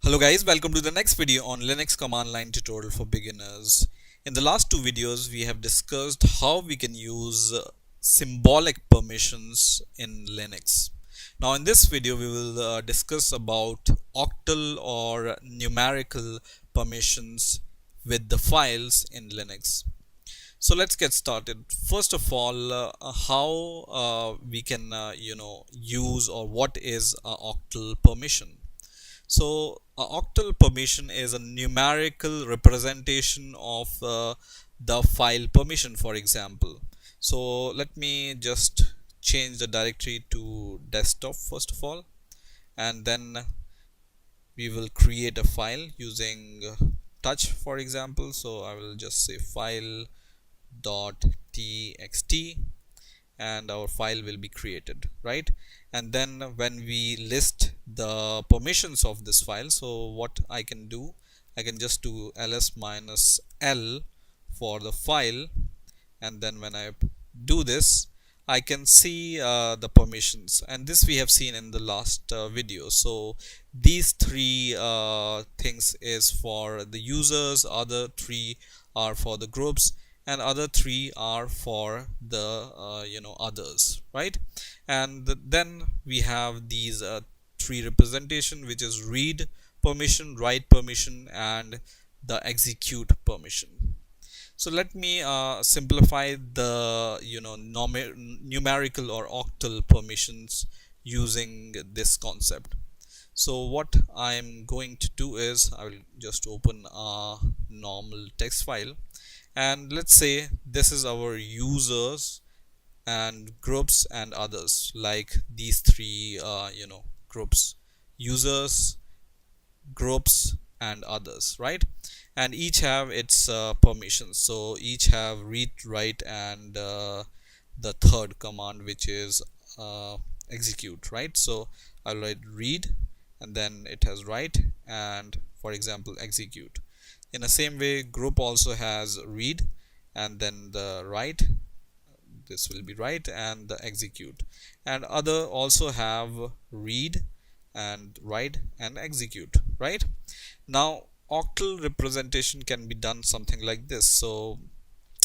Hello guys, welcome to the next video on Linux command line tutorial for beginners. In the last two videos, we have discussed how we can use symbolic permissions in Linux. Now in this video, we will discuss about octal or numerical permissions with the files in Linux. So let's get started. First of all, how we can use, or what is octal permission. So, a octal permission is a numerical representation of the file permission, for example. So, let me just change the directory to desktop first of all, and then we will create a file using touch, for example. So, I will just say file dot txt and our file will be created, right? And then when we list the permissions of this file, so what I can do, I can just do ls minus l for the file, and then when I do this, I can see the permissions, and this we have seen in the last video. So these three things is for the users, other three are for the groups, and other three are for the others, right? And then we have these three representation, which is read permission, write permission, and the execute permission. So let me simplify the numerical or octal permissions using this concept. So what I'm going to do is I will just open a normal text file, and let's say this is our users and groups and others, like these three groups: users, groups, and others, right? And each have its permissions. So each have read, write, and the third command, which is execute, right? So I'll write read, and then it has write, and for example execute. In the same way, group also has read and then the write, this will be write, and the execute. And other also have read and write and execute, right? Now octal representation can be done something like this. So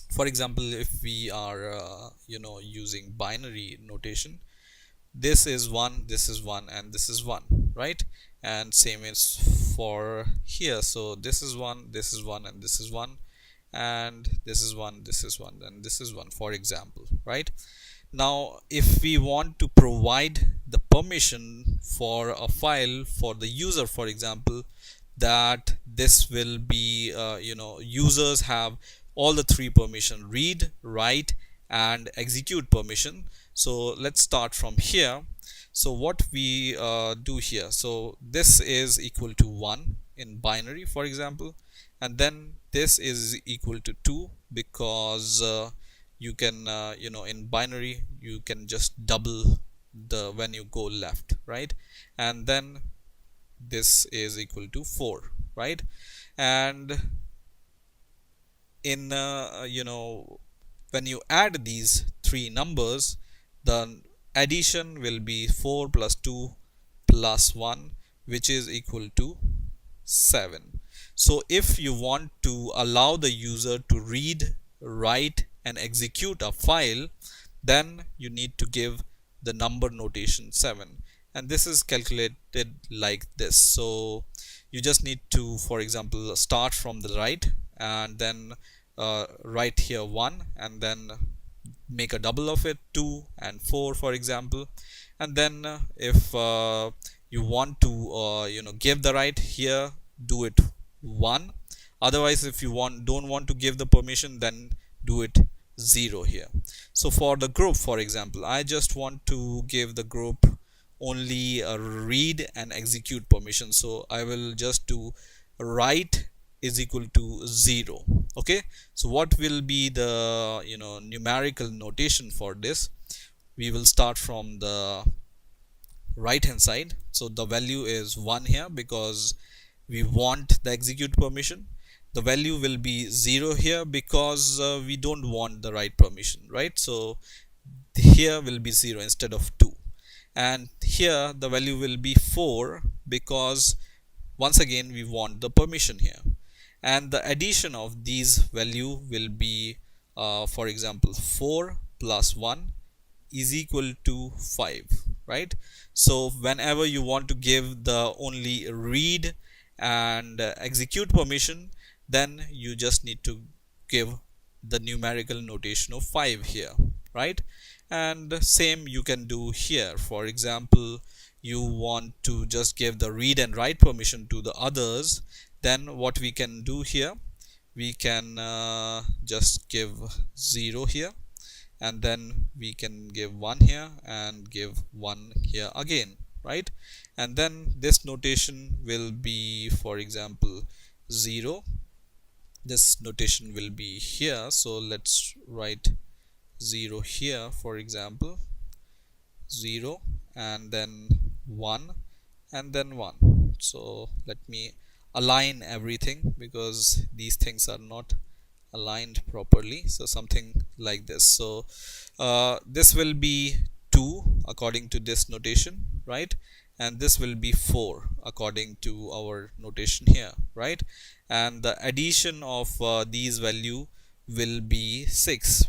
for example, if we are using binary notation, this is 1, this is 1, and this is 1, right? And same is for here. So this is 1, this is 1, and this is 1, and this is 1, this is 1, and this is 1, for example, right? Now if we want to provide the permission for a file for the user, for example, that this will be users have all the three permission: read, write, and execute permission. So let's start from here. So what we do here, so this is equal to 1 in binary, for example, and then this is equal to 2, because you can in binary you can just double the when you go left, right? And then this is equal to 4, right? And in when you add these three numbers, the addition will be 4 plus 2 plus 1, which is equal to 7. So if you want to allow the user to read, write, and execute a file, then you need to give the number notation 7, and this is calculated like this. So you just need to, for example, start from the right, and then write here 1, and then make a double of it, 2 and 4, for example. And then if you want to give the right here, do it 1. Otherwise, if you don't want to give the permission, then do it 0 here. So for the group, for example, I just want to give the group only a read and execute permission, so I will just do write is equal to 0. Okay, so what will be the numerical notation for this? We will start from the right hand side. So the value is 1 here because we want the execute permission. The value will be 0 here because we don't want the write permission, right? So here will be 0 instead of 2, and here the value will be 4 because once again we want the permission here, and the addition of these value will be for example 4 plus 1 is equal to 5, right? So whenever you want to give the only read and execute permission, then you just need to give the numerical notation of 5 here, right? And same you can do here. For example, you want to just give the read and write permission to the others, then what we can do here, we can just give 0 here, and then we can give 1 here and give 1 here again, right? And then this notation will be, for example, 0. This notation will be here, so let's write 0 here, for example, 0 and then 1 and then 1. So let me align everything because these things are not aligned properly, so something like this. So this will be 2 according to this notation, right? And this will be 4 according to our notation here, right? And the addition of these value will be 6,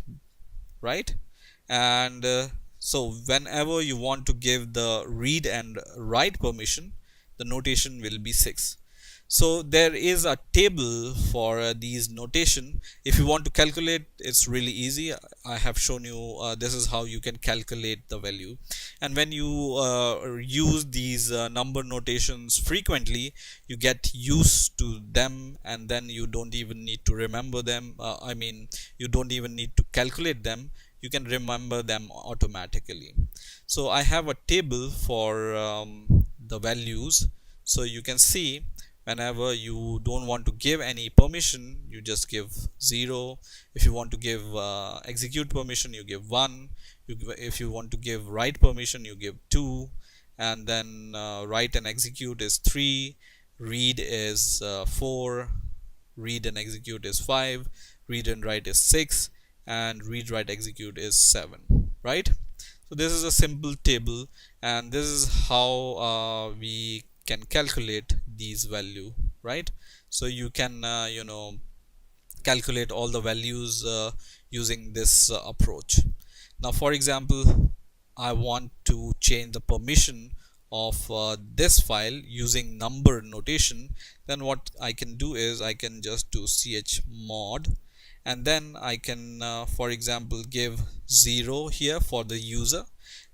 right? And so whenever you want to give the read and write permission, the notation will be 6. So there is a table for these notation. If you want to calculate, it's really easy. I have shown you this is how you can calculate the value. And when you use these number notations frequently, you get used to them, and then you don't even need to remember them. I mean, you don't even need to calculate them. You can remember them automatically. So I have a table for the values. So you can see, whenever you don't want to give any permission, you just give 0. If you want to give execute permission, you give 1. If you want to give write permission, you give 2. And then write and execute is 3. Read is 4. Read and execute is 5. Read and write is 6. And read, write, execute is 7, right? So this is a simple table, and this is how we can calculate these value, right? So you can calculate all the values using this approach. Now for example, I want to change the permission of this file using number notation. Then what I can do is I can just do chmod, and then I can for example give 0 here for the user.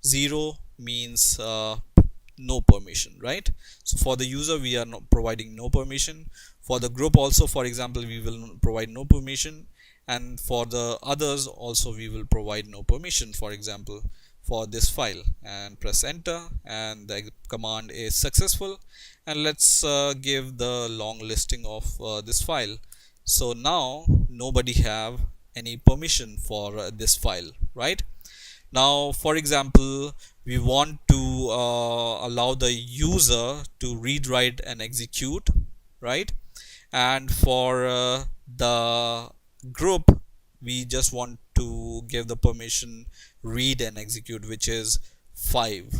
0 means no permission, right? So for the user we are not providing no permission. For the group also, for example, we will provide no permission, and for the others also we will provide no permission, for example for this file. And press enter, and the command is successful. And let's give the long listing of this file. So now nobody have any permission for this file, right? Now for example, we want to allow the user to read, write and execute, right? And for the group, we just want to give the permission read and execute, which is 5,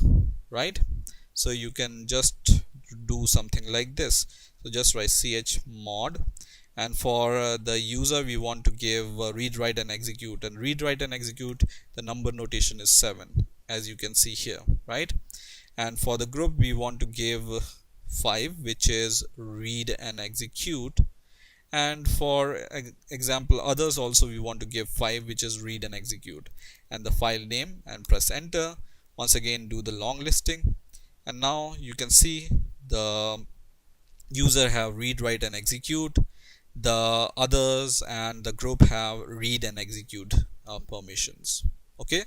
right? So you can just do something like this. So just write chmod, and for the user we want to give read, write and execute, and read, write and execute, the number notation is 7, as you can see here, right? And for the group we want to give 5, which is read and execute. And for example others also we want to give 5, which is read and execute, and the file name, and press enter. Once again do the long listing, and now you can see the user have read, write and execute. The others and the group have read and execute permissions. Okay,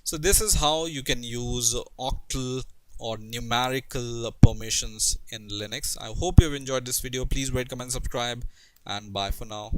so this is how you can use octal or numerical permissions in Linux. I hope you have enjoyed this video. Please rate, comment, subscribe, and bye for now.